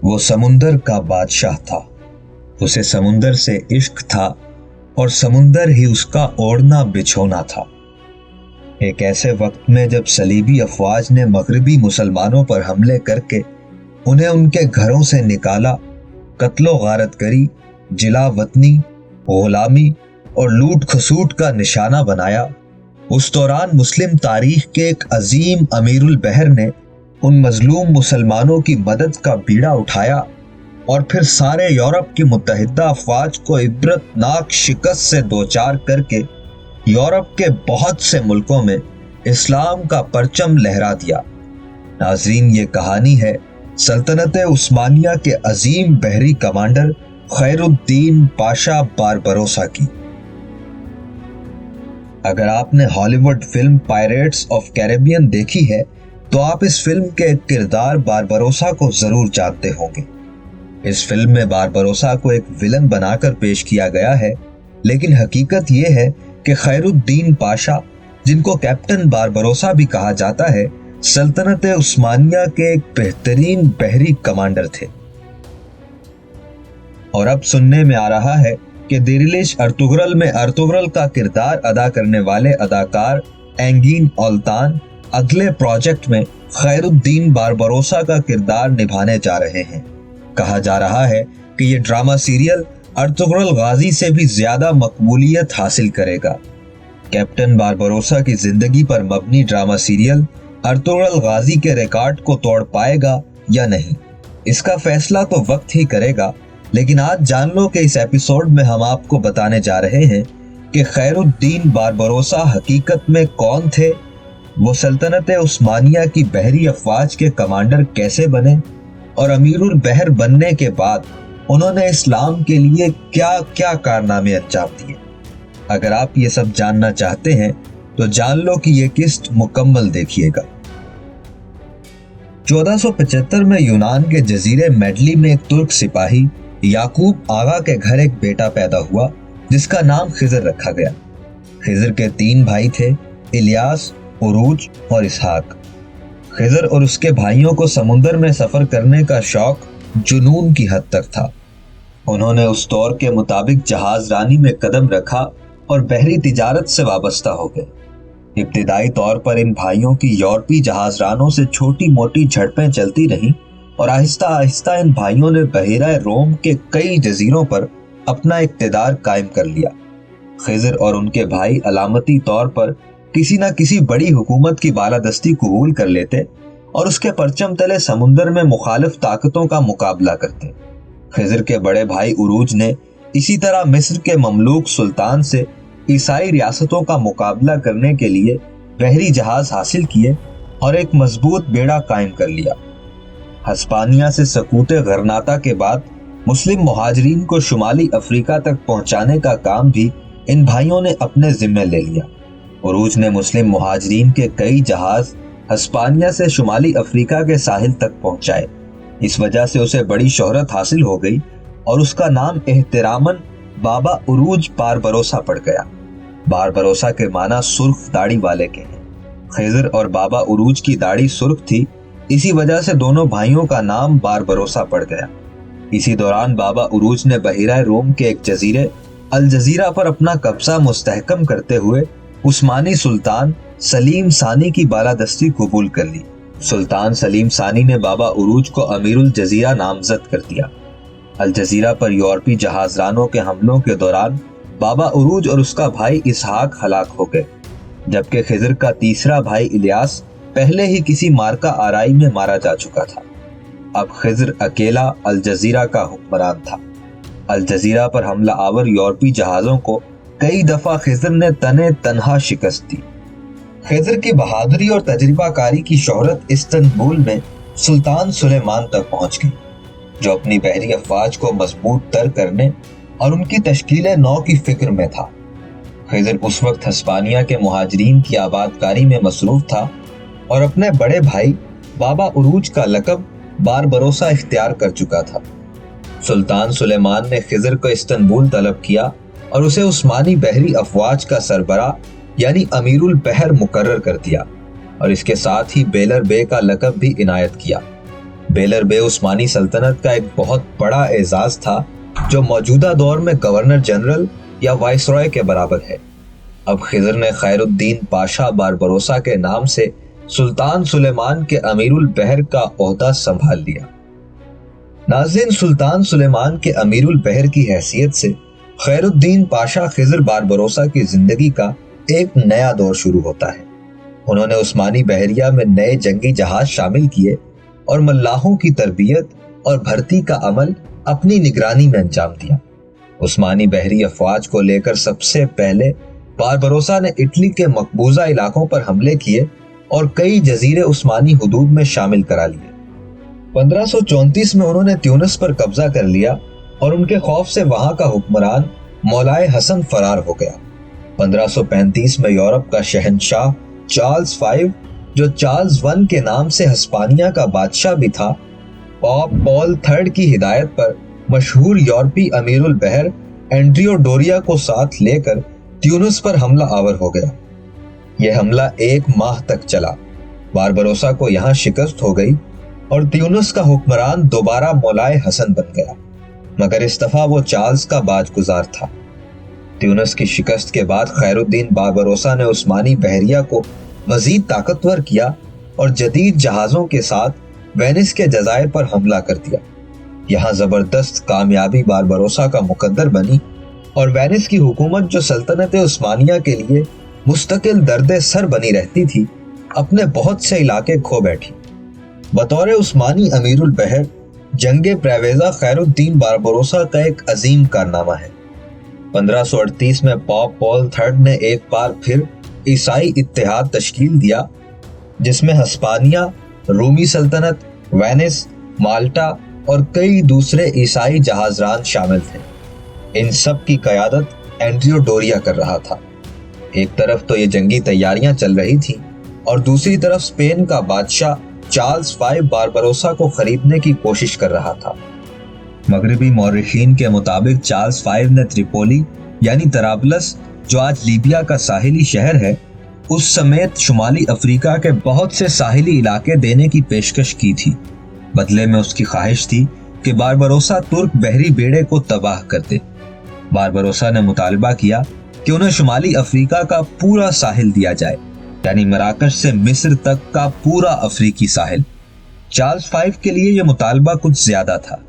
وہ سمندر کا بادشاہ تھا، اسے سمندر سے عشق تھا اور سمندر ہی اس کا اوڑھنا بچھونا تھا۔ ایک ایسے وقت میں جب صلیبی افواج نے مغربی مسلمانوں پر حملے کر کے انہیں ان کے گھروں سے نکالا، قتل و غارت گری، جلا وطنی، غلامی اور لوٹ کھسوٹ کا نشانہ بنایا، اس دوران مسلم تاریخ کے ایک عظیم امیر البحر نے ان مظلوم مسلمانوں کی مدد کا بیڑا اٹھایا اور پھر سارے یورپ کی متحدہ افواج کو عبرت ناک شکست سے دوچار کر کے یورپ کے بہت سے ملکوں میں اسلام کا پرچم لہرا دیا۔ ناظرین، یہ کہانی ہے سلطنت عثمانیہ کے عظیم بحری کمانڈر خیر الدین پاشا باربروسا کی۔ اگر آپ نے ہالی would film pyrites of Caribbean دیکھی ہے تو آپ اس فلم کے ایک کردار باربروسا کو ضرور جانتے ہوں گے۔ اس فلم میں باربروسا کو ایک ولن بنا کر پیش کیا گیا ہے، لیکن حقیقت یہ ہے کہ خیر الدین پاشا، جن کو کیپٹن باربروسا بھی کہا جاتا ہے، سلطنت عثمانیہ کے ایک بہترین بحری کمانڈر تھے۔ اور اب سننے میں آ رہا ہے کہ دیریلش ارطغرل میں ارطغرل کا کردار ادا کرنے والے اداکار اینگین اولتان اگلے پروجیکٹ میں خیر الدین باربروسا کا کردار نبھانے جا رہے ہیں۔ کہا جا رہا ہے کہ یہ ڈرامہ سیریل ارطغرل غازی سے بھی زیادہ مقبولیت حاصل کرے گا۔ کیپٹن باربروسا کی زندگی پر مبنی ڈرامہ سیریل ارطغرل غازی کے ریکارڈ کو توڑ پائے گا یا نہیں، اس کا فیصلہ تو وقت ہی کرے گا، لیکن آج جان لو کہ اس ایپیسوڈ میں ہم آپ کو بتانے جا رہے ہیں کہ خیر الدین باربروسا حقیقت میں کون تھے، وہ سلطنت عثمانیہ کی بحری افواج کے کمانڈر کیسے بنے، اور امیر البحر بننے کے بعد انہوں نے اسلام کے لیے کیا کیا کارنامے انجام دیے۔ اگر آپ یہ سب جاننا چاہتے ہیں تو جان لو کہ یہ قسط مکمل دیکھیے گا۔ 1475 میں یونان کے جزیرے میڈلی میں ایک ترک سپاہی یعقوب آغا کے گھر ایک بیٹا پیدا ہوا جس کا نام خضر رکھا گیا۔ خضر کے 3 بھائی تھے، الیاس، عروج اور اسحاق۔ خضر اور اس کے بھائیوں کو سمندر میں سفر کرنے کا شوق جنون کی حد تک تھا۔ انہوں نے اس دور کے مطابق جہاز رانی میں قدم رکھا اور بحری تجارت سے وابستہ ہو گئے۔ ابتدائی طور پر ان بھائیوں کی یورپی جہاز رانوں سے چھوٹی موٹی جھڑپیں چلتی رہیں اور آہستہ آہستہ ان بھائیوں نے بحیرہ روم کے کئی جزیروں پر اپنا اقتدار قائم کر لیا۔ خضر اور ان کے بھائی علامتی طور پر کسی نہ کسی بڑی حکومت کی بالادستی قبول کر لیتے اور اس کے پرچم تلے سمندر میں مخالف طاقتوں کا مقابلہ کرتے۔ خضر کے بڑے بھائی عروج نے اسی طرح مصر کے مملوک سلطان سے عیسائی ریاستوں کا مقابلہ کرنے کے لیے بحری جہاز حاصل کیے اور ایک مضبوط بیڑا قائم کر لیا۔ ہسپانیہ سے سقوط غرناطہ کے بعد مسلم مہاجرین کو شمالی افریقہ تک پہنچانے کا کام بھی ان بھائیوں نے اپنے ذمے لے لیا۔ عروج نے مسلم مہاجرین کے کئی جہاز ہسپانیہ سے شمالی افریقہ کے ساحل تک پہنچائے۔ اس وجہ سے اسے بڑی شہرت حاصل ہو گئی اور اس کا نام احتراماً بابا عروج باربروسا پڑ گیا۔ باربروسا کے معنی سرخ داڑھی والے کے ہیں۔ خضر اور بابا عروج کی داڑھی سرخ تھی، اسی وجہ سے دونوں بھائیوں کا نام باربروسا پڑ گیا۔ اسی دوران بابا عروج نے بحیرہ روم کے ایک جزیرے الجزیرہ پر اپنا قبضہ مستحکم کرتے ہوئے عثمانی سلطان سلیم ثانی کی بالادستی قبول کر لی۔ سلطان سلیم ثانی نے بابا عروج کو امیر الجزیرہ نامزد کر دیا۔ الجزیرہ پر یورپی جہاز رانوں کے حملوں کے دوران بابا عروج اور اس کا بھائی اسحاق ہلاک ہو گئے، جبکہ خضر کا تیسرا بھائی الیاس پہلے ہی کسی مارکا آرائی میں مارا جا چکا تھا۔ اب خضر اکیلا الجزیرہ کا حکمران تھا۔ الجزیرہ پر حملہ آور یورپی جہازوں کو کئی دفعہ خضر نے تنے تنہا شکست دی۔ خضر کی بہادری اور تجربہ کاری کی شہرت استنبول میں سلطان سلیمان تک پہنچ گئی، جو اپنی بحری افواج کو مضبوط تر کرنے اور ان کی تشکیل نو کی فکر میں تھا۔ خضر اس وقت ہسپانیہ کے مہاجرین کی آباد کاری میں مصروف تھا اور اپنے بڑے بھائی بابا عروج کا لقب باربروسا اختیار کر چکا تھا۔ سلطان سلیمان نے خضر کو استنبول طلب کیا اور اسے عثمانی بحری افواج کا سربراہ یعنی امیر البحر مقرر کر دیا اور اس کے ساتھ ہی بیلر بے کا لقب بھی عنایت کیا۔ बेलर बे उस्मानी सल्तनत का एक बहुत बड़ा एजाज था जो मौजूदा दौर में गवर्नर जनरल या वाइसरॉय के बराबर है। अब खिजर ने खैरुद्दीन पाशा बारबरोसा के नाम से सुल्तान सुलेमान के अमीरुल बहर का ओहदा संभाल लिया। नाज़रीन, सुल्तान सुलेमान के अमीरुल बहर की हैसियत से खैरुद्दीन पाशा खिजर बारबरोसा की जिंदगी का एक नया दौर शुरू होता है। उन्होंने उस्मानी बहरिया में नए जंगी जहाज शामिल किए और मल्लाहों की तरबियत और भर्ती का अमल अपनी निगरानी में अंजाम दिया। उस्मानी बहरी अफवाज को लेकर सबसे पहले बारबरोसा ने इटली के मकबूजा इलाकों पर हमले किए और कई जजीरे उस्मानी हुदूद में शामिल करा लिए। 1534 में उन्होंने ट्यूनिस पर कब्जा कर लिया और उनके खौफ से वहां का हुक्मरान मौलाए हसन फरार हो गया। 1535 में यूरोप का शहंशाह चार्ल्स V, जो चार्ल्स I के नाम से हिस्पानिया का बादशाह भी था, पॉप पॉल III की हिदायत पर मशहूर यूरोपी अमीरुल बहर एंड्रियो डोरिया को साथ लेकर ट्यूनिस पर हमला आवर हो गया। यह हमला 1 माह तक चला। बारबरोसा को यहाँ शिकस्त हो गई और ट्यूनिस का हुक्मरान दोबारा मौलाए हसन बन गया, मगर इस दफा वो चार्ल्स का बाजगुजार था। ट्यूनिस की शिकस्त के बाद खैरुद्दीन बारबरोसा ने उस्मानी बहरिया को मजीद ताकतवर किया और जदीद जहाजों के साथ वेनिस के जजायर पर हमला कर दिया। यहाँ जबरदस्त कामयाबी बारबरोसा का मुकद्दर बनी और वेनिस की हुकूमत, जो सल्तनत उस्मानिया के लिए मुस्तकिल दर्द सर बनी रहती थी, अपने बहुत से इलाके खो बैठी। बतौर उस्मानी अमीरुल बहर जंगे प्रेवेजा खैरुद्दीन बारबरोसा का एक अजीम कारनामा है। 1538 में पॉप पॉल III ने एक बार फिर ईसाई इत्तेहाद तश्कील दिया, जिसमें हिस्पानिया, रूमी सल्तनत, वेनिस, माल्टा और कई दूसरे ईसाई जहाजरान शामिल थे। इन सब की क़यादत एंड्रियो डोरिया कर रहा था। एक तरफ तो ये जंगी तैयारियां चल रही थी और दूसरी तरफ स्पेन का बादशाह चार्ल्स V बारबरोसा को खरीदने की कोशिश कर रहा था। मगरबी मौरिखीन के मुताबिक चार्ल्स V ने त्रिपोली यानी तराबलस, जो आज लीबिया का साहिली शहर है, उस समेत शुमाली अफ्रीका के बहुत से साहिली इलाके देने की पेशकश की थी। बदले में उसकी ख्वाहिश थी कि बारबरोसा तुर्क बहरी बेड़े को तबाह कर दे। बारबरोसा ने मुतालबा किया कि उन्हें शुमाली अफ्रीका का पूरा साहिल दिया जाए, यानी मराकश से मिस्र तक का पूरा अफ्रीकी साहिल। चार्ल्स V के लिए यह मुतालबा कुछ ज्यादा था।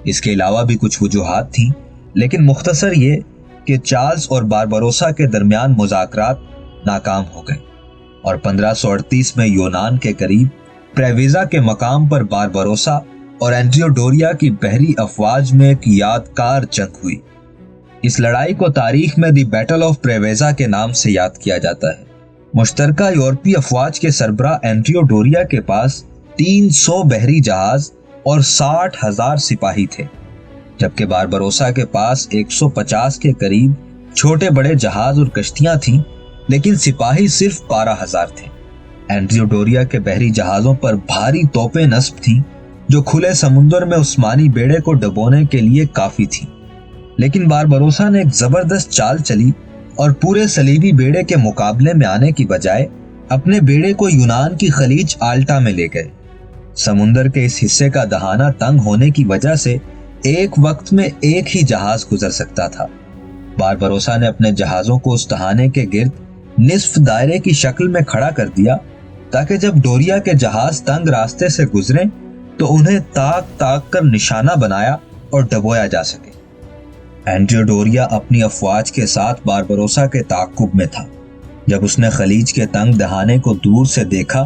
इसके अलावा भी कुछ वजूहात थी, लेकिन मुख्तसर ये कि चार्ल्स और बारबरोसा के दरमियान मुज़ाकरात नाकाम हो गए और 1538 में यूनान के करीब प्रेवेजा के मकाम पर बारबरोसा और एंड्रियो डोरिया की बहरी अफवाज में एक यादगार जंग हुई। इस लड़ाई को तारीख में दी बैटल ऑफ प्रेवेजा के नाम से याद किया जाता है। मुश्तरका यूरोपी अफवाज के सरबरा एंड्रियो डोरिया के पास 300 बहरी जहाज और 60,000 सिपाही थे, जबकि बारबरोसा के पास 150 के करीब छोटे बड़े जहाज और कश्तियां थीं, लेकिन सिपाही सिर्फ 12,000 थे। एंड्रियो डोरिया के बहरी जहाजों पर भारी तोपें नस्ब थीं, जो खुले समुद्र में उस्मानी बेड़े को डुबोने के लिए काफी थीं। लेकिन बारबरोसा ने एक जबरदस्त चाल चली और पूरे सलीबी बेड़े के मुकाबले में आने की बजाय अपने बेड़े को यूनान की खलीज आल्टा में ले गए। समुद्र के इस हिस्से का दहाना तंग होने की वजह से एक वक्त में एक ही जहाज गुजर सकता था। बारबरोसा ने अपने जहाजों को उस दहाने के गिर्द निस्फ दायरे की शक्ल में खड़ा कर दिया, ताकि जब डोरिया के जहाज तंग रास्ते से गुजरें तो उन्हें ताक ताक कर निशाना बनाया और डबोया जा सके। एंड्रियो डोरिया अपनी अफवाज के साथ बारबरोसा के ताक़ुब में था। जब उसने खलीज के तंग दहाने को दूर से देखा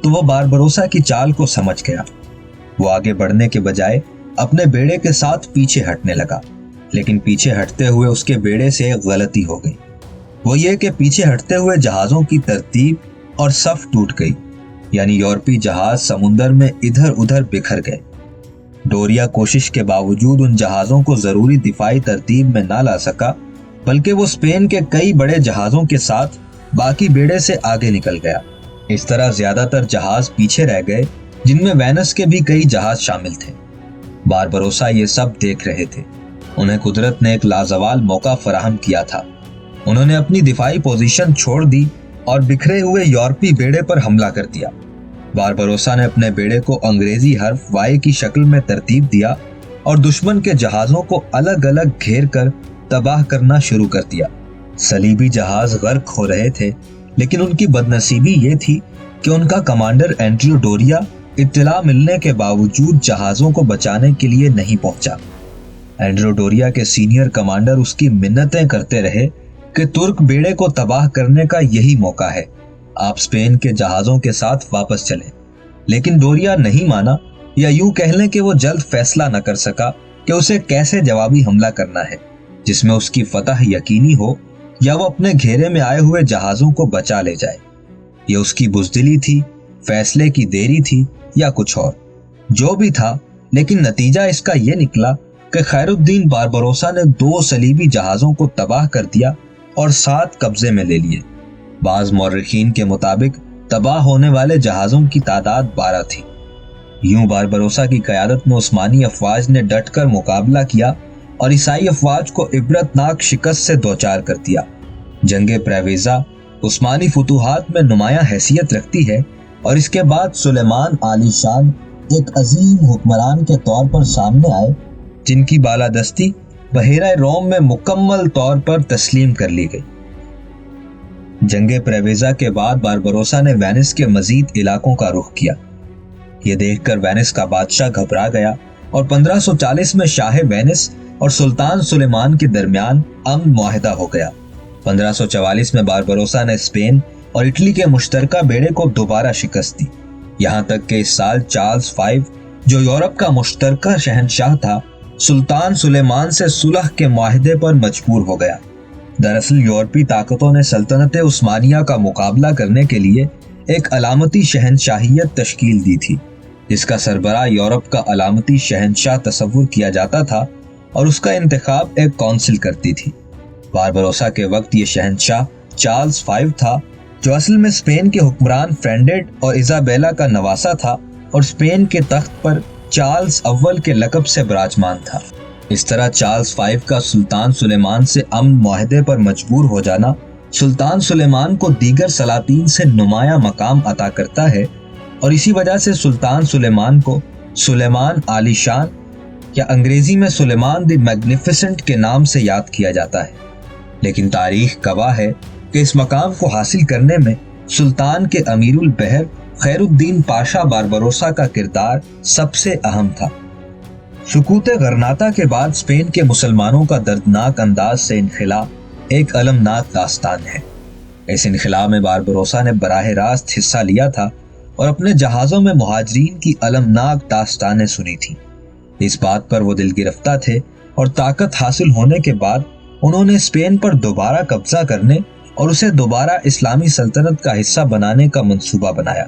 तो वह बारबरोसा की चाल को समझ गया। वो आगे बढ़ने के बजाय अपने बेड़े के साथ पीछे हटने लगा, लेकिन पीछे हटते हुए उसके बेड़े से एक गलती हो गई। वो ये कि पीछे हटते हुए जहाजों की तरतीब और सफ टूट गई, यानी यूरोपी जहाज समुद्र में इधर उधर बिखर गए। डोरिया कोशिश के बावजूद उन जहाजों को जरूरी दिफाई तरतीब में ना ला सका, बल्कि वो स्पेन के कई बड़े जहाजों के साथ बाकी बेड़े से आगे निकल गया। इस तरह ज्यादातर जहाज पीछे रह गए, जिनमें वेनिस के भी कई जहाज शामिल थे। बारबरोसा ये सब देख रहे थे। उन्हें कुदरत ने एक लाजवाल मौका फराहम किया था। उन्होंने अपनी दिफाई पोजीशन छोड़ दी और बिखरे हुए यूरोपी बेड़े पर हमला कर दिया। बारबरोसा ने अपने बेड़े को अंग्रेजी हर्फ वाई की शक्ल में तरतीब दिया और दुश्मन के जहाजों को अलग अलग घेर कर तबाह करना शुरू कर दिया। सलीबी जहाज गर्क हो रहे थे, लेकिन उनकी बदनसीबी ये थी कि उनका कमांडर एंड्रयू डोरिया इत्तला मिलने के बावजूद जहाजों को बचाने के लिए नहीं पहुंचा। एंड्रयू डोरिया के सीनियर कमांडर उसकी मिन्नतें करते रहे कि तुर्क बेड़े को तबाह करने का यही मौका है, आप स्पेन के जहाजों के साथ वापस चलें। लेकिन डोरिया नहीं माना, या यूं कह लें कि वो जल्द फैसला न कर सका कि उसे कैसे जवाबी हमला करना है जिसमें उसकी फतह यकीनी हो या वो अपने घेरे में आए हुए जहाजों को बचा ले जाए। ये उसकी बुज़दिली थी, फैसले की देरी थी या कुछ और, जो भी था, लेकिन नतीजा इसका ये निकला कि खैरुद्दीन बारबरोसा ने 2 सलीबी जहाजों को तबाह कर दिया और 7 कब्जे में ले लिए। बाज़ मौर्रिखीन के मुताबिक तबाह होने वाले जहाजों की तादाद 12 थी। यूं बारबरोसा की क़यादत में उस्मानी अफवाज ने डटकर मुकाबला किया और ईसाई अफवाज को इबरतनाक शिकस्त से दोचार कर दिया। जंगे प्रेवेजा उस्मानी फुतूहात में नुमायां हैसियत रखती है और इसके बाद सुलेमान आली शान एक अजीम हुक्मरान के तौर पर सामने आए, जिनकी बालादस्ती बहेरा रोम में मुकम्मल तौर पर तस्लीम कर ली गई। जंगे प्रेवेजा के बाद बारबरोसा ने वेनिस के मजीद इलाकों का रुख किया। ये देखकर वेनिस का बादशाह घबरा गया और 1540 में शाह वेनिस और सुल्तान सुलेमान के दरमियान अमन मुआहिदा हो गया। 1544 में बारबरोसा ने स्पेन और इटली के मुश्तरका बेड़े को दोबारा शिकस्त दी। यहाँ तक कि इस साल चार्ल्स V, जो यूरोप का मुश्तरका शहंशाह था, सुल्तान सुलेमान से सुलह के मुआहिदे पर मजबूर हो गया। दरअसल यूरोपी ताकतों ने सल्तनत उस्मानिया का मुकाबला करने के लिए एक अलामती शहंशाहियत तश्कील दी थी, जिसका सरबराह यूरोप का अलामती शहंशाह तस्वुर किया जाता था और उसका इंतखाब एक काउंसिल करती थी। बारबरोसा के वक्त ये शहंशाह चार्ल्स V था, जो असल में स्पेन के हुक्मरान फ्रेंडेड और इजाबेला का नवासा था और स्पेन के तख्त पर चार्ल्स अव्वल के लकब से विराजमान था। इस तरह चार्ल्स V का सुल्तान सुलेमान से अमन मुआहिदे पर मजबूर हो जाना सुल्तान सुलेमान को दीगर सलातीन से नुमाया मकाम अता करता है और इसी वजह से सुल्तान सुलेमान को सुलेमान आलीशान या अंग्रेजी में सुलेमान द मैग्निफिसेंट के नाम से याद किया जाता है। लेकिन तारीख गवाह है कि इस मकाम को हासिल करने में सुल्तान के अमीरुल बहर खैरुद्दीन पाशा बारबरोसा का किरदार सबसे अहम था। सुकूत गरनाता के बाद स्पेन के मुसलमानों का दर्दनाक अंदाज से इनखिला एक अलमनाक दास्तान है। इस इनखिला में बारबरोसा ने बराह रास्त हिस्सा लिया था और अपने जहाज़ों में मुहाजिरीन की अलमनाक दास्तानें सुनी थी। इस बात पर वो दिल गिरफ्ता थे और ताकत हासिल होने के बाद उन्होंने स्पेन पर दोबारा कब्जा करने और उसे दोबारा इस्लामी सल्तनत का हिस्सा बनाने का मंसूबा बनाया।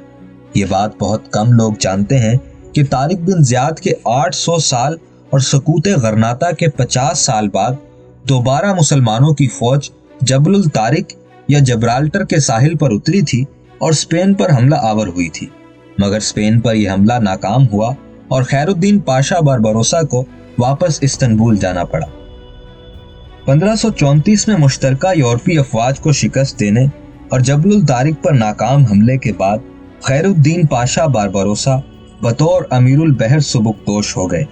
ये बात बहुत कम लोग जानते हैं कि तारिक बिन ज़ियाद के 800 साल और सकूत गरनाता के 50 साल बाद दोबारा मुसलमानों की फौज जबलुल तारिक या जबराल्टर के साहिल पर उतरी थी और स्पेन पर हमला आवर हुई थी, मगर स्पेन पर यह हमला नाकाम हुआ और खैरुद्दीन पाशा बारबरोसा को वापस इस्तांबुल जाना पड़ा। 1534 में मुश्तरका यूरोपी अफवाज को शिकस्त देने और जबलुल तारिक पर नाकाम हमले के बाद खैरुद्दीन पाशा बारबरोसा बतौर अमीरुल बहर सुबुकदोश हो गए,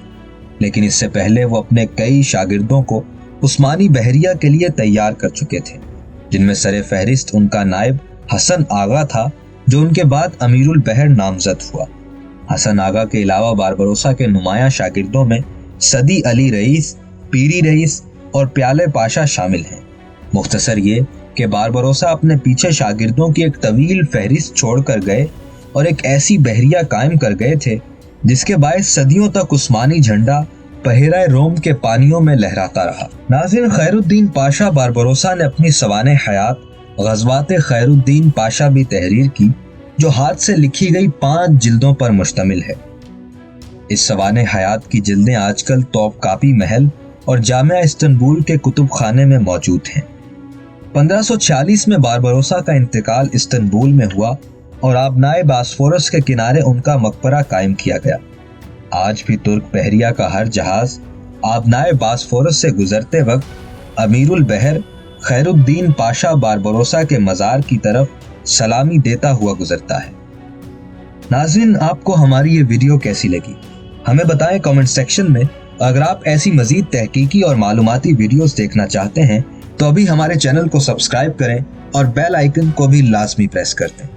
लेकिन इससे पहले वो अपने कई शागिर्दों को उस्मानी बहरिया के लिए तैयार कर चुके थे, जिनमें सरे फहरिस्त उनका नायब हसन आगा था, जो उनके बाद अमीरुल बहर नामजद हुआ। हसन आगा के अलावा बारबरोसा के नुमाया शागिर्दों में सदी अली रईस, पीरी रईस और प्याले पाशा शामिल हैं। मुख्तसर ये कि बारबरोसा अपने पीछे शागिर्दों की एक तवील फहरिस्त छोड़कर गए और एक ऐसी बहरिया कायम कर गए थे जिसके बायस सदियों तक उस्मानी झंडा बहेरा रोम के पानियों में लहराता रहा। नाज़रीन, खैरुद्दीन पाशा बारबरोसा ने अपनी सवाने हयात ग़ज़वात खैरुद्दीन पाशा भी तहरीर की, जो हाथ से लिखी गई 5 जिल्दों पर मुश्तमिल है। इस सवाने हयात की जिल्दें आजकल तौबकापी महल और जामिया इस्तांबुल के कुतुब खाने में मौजूद हैं। 1546 में बारबरोसा का इंतकाल इस्तांबुल में हुआ और आबनाए बास्फोरस के किनारे उनका मकबरा कायम किया गया। आज भी तुर्क बहरिया का हर जहाज आबनाए बास्फोरस से गुजरते वक्त अमीरुल बहर खैरुद्दीन पाशा बारबरोसा के मज़ार की तरफ सलामी देता हुआ गुजरता है। नाज़रीन, आपको हमारी ये वीडियो कैसी लगी हमें बताएं कमेंट सेक्शन में। अगर आप ऐसी मजीद तहकीकी और मालूमाती वीडियोस देखना चाहते हैं तो अभी हमारे चैनल को सब्सक्राइब करें और बेल आइकन को भी लाजमी प्रेस कर दें।